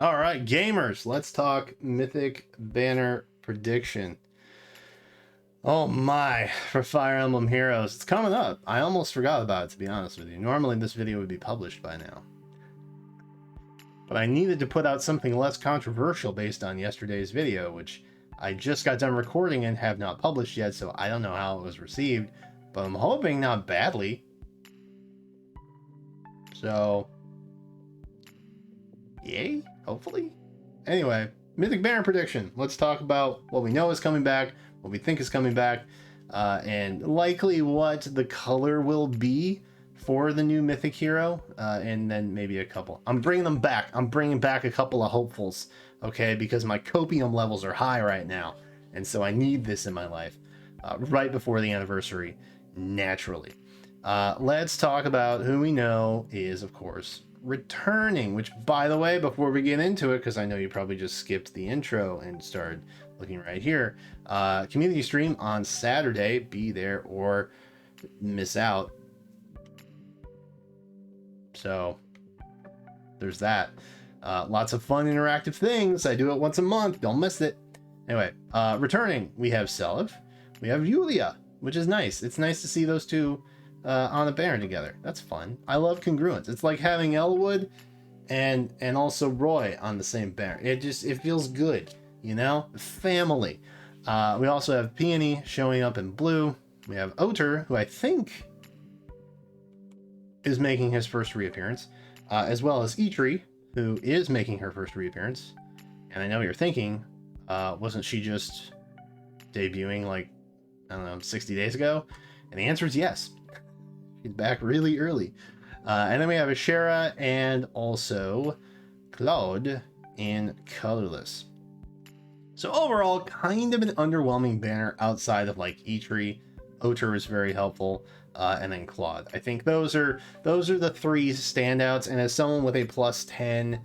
All right, gamers, let's talk Mythic banner prediction. Oh my, for Fire Emblem Heroes. It's coming up. I almost forgot about it, to be honest with you. Normally this video would be published by now. But I needed to put out something less controversial based on yesterday's video, which I just got done recording and have not published yet, so I don't know how it was received. But I'm hoping not badly. So, yay, hopefully. Anyway, Mythic banner prediction. Let's talk about what we know is coming back, what we think is coming back, and likely what the color will be for the new Mythic Hero, and then maybe a couple. I'm bringing them back. I'm bringing back a couple of hopefuls, okay, because my copium levels are high right now, and so I need this in my life right before the anniversary, naturally. Let's talk about who we know is, of course, returning, which, by the way, before we get into it, because I know you probably just skipped the intro and started looking right here, community stream on Saturday. Be there or miss out. So there's that. Lots of fun interactive things. I do it once a month. Don't miss it. Anyway, returning, we have Seliph, we have Yulia, which is nice. It's nice to see those two on a banner together. That's fun. I love congruence. It's like having Elwood and also Roy on the same banner. It feels good, you know? Family. We also have Peony showing up in blue. We have Oter, who I think is making his first reappearance, as well as Eitri, who is making her first reappearance. And I know you're thinking, wasn't she just debuting like, I don't know, 60 days ago? And the answer is yes. She's back really early. And then we have Ashera and also Claude in colorless. So overall, kind of an underwhelming banner outside of like Eitri. Oter is very helpful, and then Claude. I think those are the three standouts. And as someone with a +10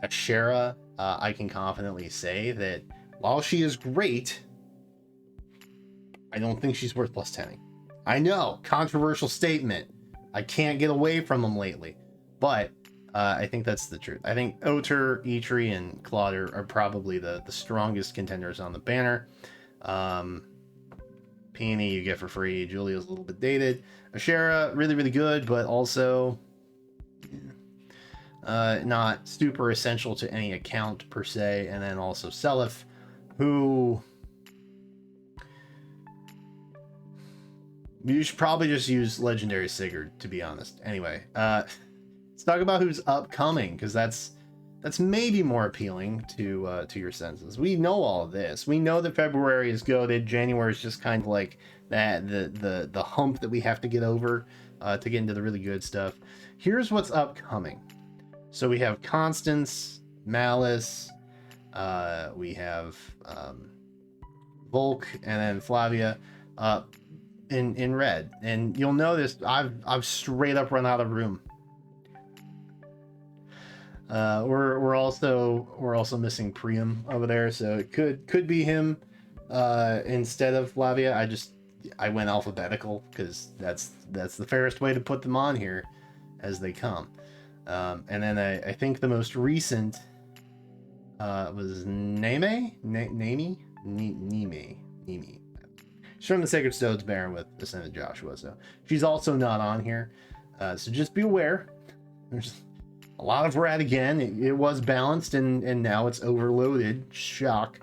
Ashera, I can confidently say that while she is great, I don't think she's worth +10ing. I know, controversial statement. I can't get away from them lately, but I think that's the truth. I think Oter, Eitri, and Claude are probably the strongest contenders on the banner. Peony you get for free. Julia's a little bit dated. Ashera, really, really good, but also not super essential to any account per se. And then also Seliph, who you should probably just use Legendary Sigurd, to be honest. Anyway, let's talk about who's upcoming, because that's maybe more appealing to your senses. We know all of this. We know that February is goated. January is just kind of like that the hump that we have to get over to get into the really good stuff. Here's what's upcoming. So we have Constance, Malice, we have Volk, and then Flavia in red. And you'll notice I've straight up run out of room. We're also missing Priam over there, so it could be him instead of Flavia. I went alphabetical because that's the fairest way to put them on here as they come. And then I think the most recent was Neme. She's from the Sacred Stones Baron with Ascended Joshua, so she's also not on here. So just be aware. There's a lot of red again. It was balanced and now it's overloaded. Shock.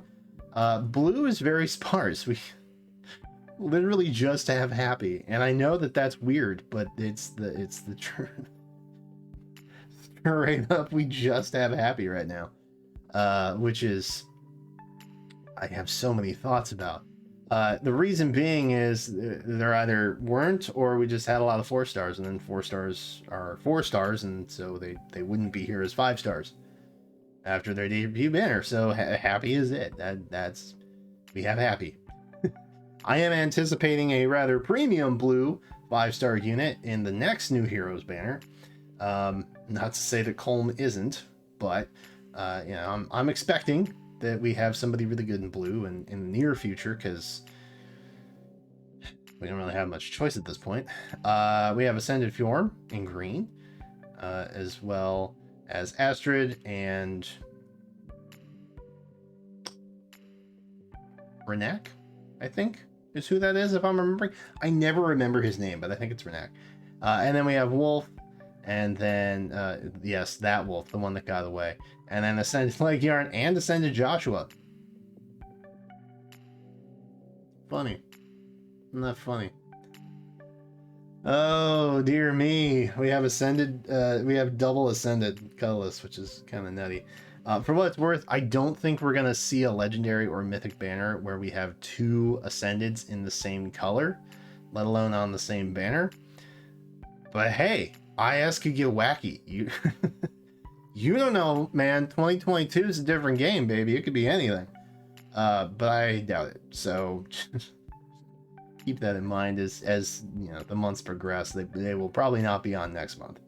Blue is very sparse. We literally just have happy, and I know that that's weird, but it's the truth. Straight up, we just have happy right now, which is I have so many thoughts about. The reason being is there either weren't or we just had a lot of 4 stars, and then 4 stars are 4 stars, and so they wouldn't be here as 5 stars after their debut banner. So happy is it. That's we have happy. I am anticipating a rather premium blue 5-star unit in the next new Heroes banner. Not to say that Colm isn't, but you know, I'm expecting that we have somebody really good in blue in the near future, because we don't really have much choice at this point. We have Ascended Fjorm in green, as well as Astrid and Renak, I think, is who that is, if I'm remembering. I never remember his name, but I think it's Renak. And then we have Wolf, and then, yes, that Wolf, the one that got away. And then Ascended Legiarn and Ascended Joshua. Funny. Isn't that funny? Oh, dear me. We have Ascended, we have double Ascended colorless, which is kind of nutty. For what it's worth, I don't think we're going to see a legendary or mythic banner where we have two Ascendeds in the same color, let alone on the same banner. But hey, IS could get wacky. You don't know, man. 2022 is a different game, baby. It could be anything. But I doubt it. So keep that in mind as you know, the months progress. They will probably not be on next month.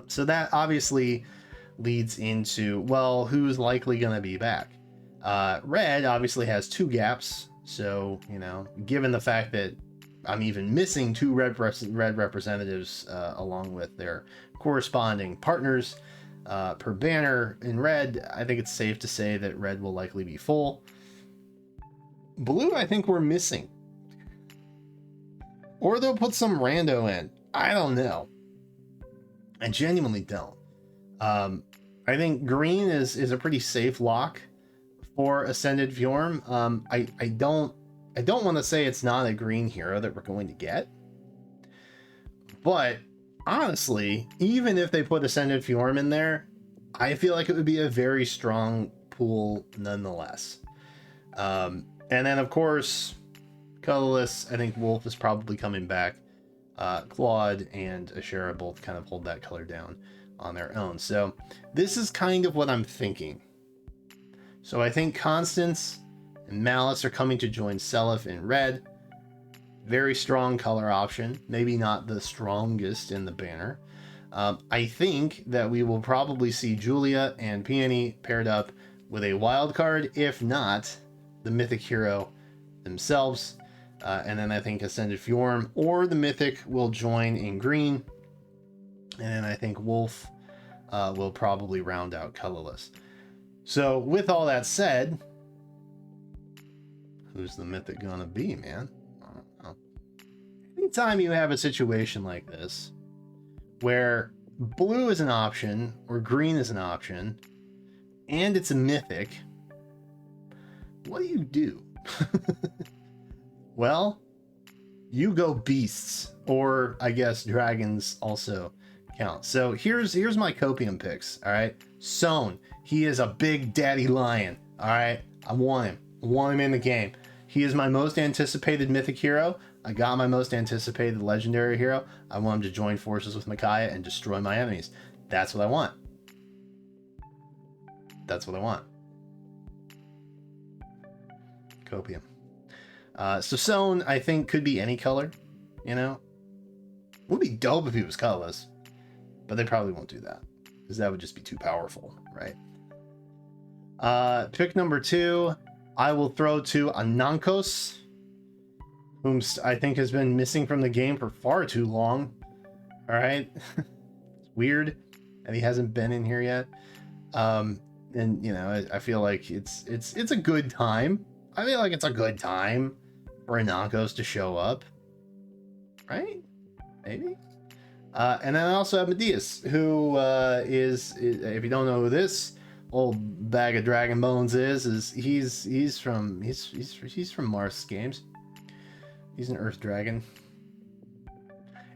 So that obviously leads into, well, who's likely going to be back? Red obviously has two gaps. So, you know, given the fact that I'm even missing two red representatives along with their corresponding partners per banner in red, I think it's safe to say that red will likely be full. Blue, I think we're missing. Or they'll put some rando in. I don't know. I genuinely don't. I think green is a pretty safe lock for Ascended Fjorm. I don't want to say it's not a green hero that we're going to get, but honestly, even if they put Ascended Fjorm in there, I feel like it would be a very strong pool nonetheless. And then of course, colorless, I think Wolf is probably coming back. Claude and Ashera both kind of hold that color down on their own. So this is kind of what I'm thinking. So I think Constance and Malice are coming to join Seliph in red. Very strong color option. Maybe not the strongest in the banner. I think that we will probably see Julia and Peony paired up with a wild card, if not the Mythic Hero themselves. And then I think Ascended Fjorm or the Mythic will join in green. And then I think Wolf will probably round out colorless. So with all that said, who's the Mythic gonna be, man? I don't know. Anytime you have a situation like this, where blue is an option or green is an option, and it's a Mythic, what do? Well, you go beasts, or I guess dragons also count. So here's my copium picks. All right, Sohn, he is a big daddy lion. All right, I want him in the game. He is my most anticipated mythic hero. I got my most anticipated legendary hero. I want him to join forces with Micaiah and destroy my enemies. That's what I want. Copium. So Sohn, I think, could be any color, you know? Would be dope if he was colorless, but they probably won't do that because that would just be too powerful, right? Pick number 2, I will throw to Anankos, whom I think has been missing from the game for far too long. All right, it's weird, and he hasn't been in here yet. And you know, I feel like it's a good time. I feel like it's a good time for Anankos to show up, right? Maybe. And then I also have Medius, who is, if you don't know who this old bag of dragon bones is he's from Mars games. He's an Earth dragon.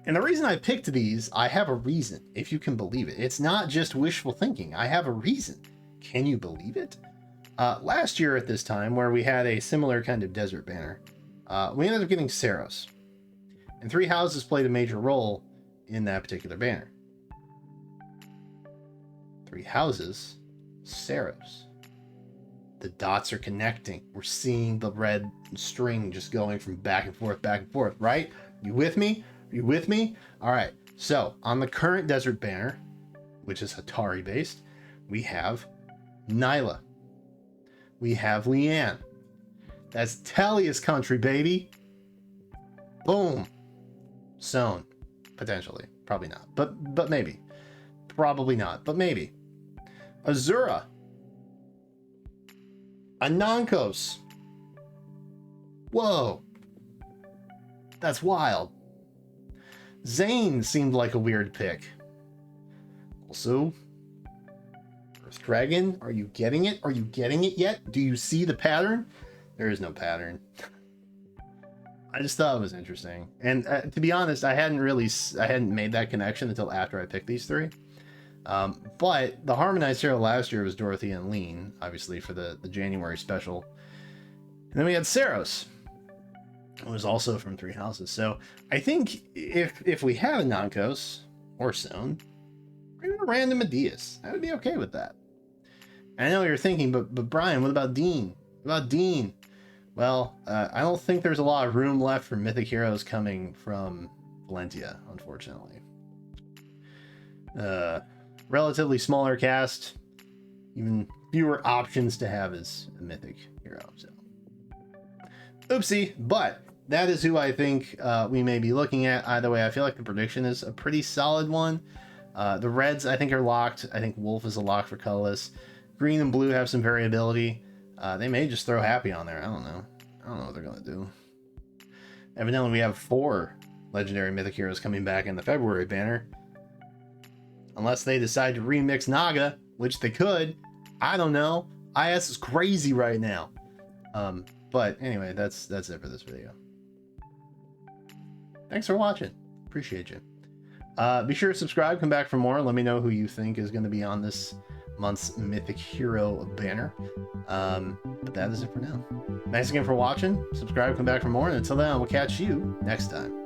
And the reason I picked these, I have a reason, if you can believe it. It's not just wishful thinking. I have a reason. Can you believe it? Last year at this time, where we had a similar kind of desert banner, we ended up getting Saros. And 3 houses played a major role in that particular banner. 3 houses, Saros. The dots are connecting. We're seeing the red string just going from back and forth, right? You with me? Are you with me? All right. So on the current desert banner, which is Hatari based, we have Nyla. We have Leanne. That's Talia's country, baby. Boom. Sohn. Potentially. Probably not. But maybe. Probably not. But maybe. Azura. Anankos. Whoa. That's wild. Zane seemed like a weird pick. Also, Earth Dragon, are you getting it? Are you getting it yet? Do you see the pattern? There is no pattern. I just thought it was interesting. And to be honest, I hadn't made that connection until after I picked these three. But the Harmonized Hero last year was Dorothy and Lean, obviously for the January special. And then we had Saros. It was also from Three Houses. So I think if we had a Nonkos or Stone, or even a random Adias, I would be okay with that. And I know what you're thinking, but Brian, what about Dean? What about Dean? Well, I don't think there's a lot of room left for Mythic Heroes coming from Valentia, unfortunately. Relatively smaller cast, even fewer options to have as a Mythic Hero. So, oopsie, but that is who I think we may be looking at. Either way, I feel like the prediction is a pretty solid one. The Reds, I think, are locked. I think Wolf is a lock for colorless. Green and blue have some variability. They may just throw Happy on there. I don't know. I don't know what they're going to do. Evidently, we have 4 legendary Mythic Heroes coming back in the February banner. Unless they decide to remix Naga, which they could. I don't know. IS is crazy right now. But anyway, that's it for this video. Thanks for watching. Appreciate you. Be sure to subscribe. Come back for more. Let me know who you think is going to be on this month's Mythic Hero banner. But that is it for now. Thanks again for watching. Subscribe, come back for more, and until then, we'll catch you next time.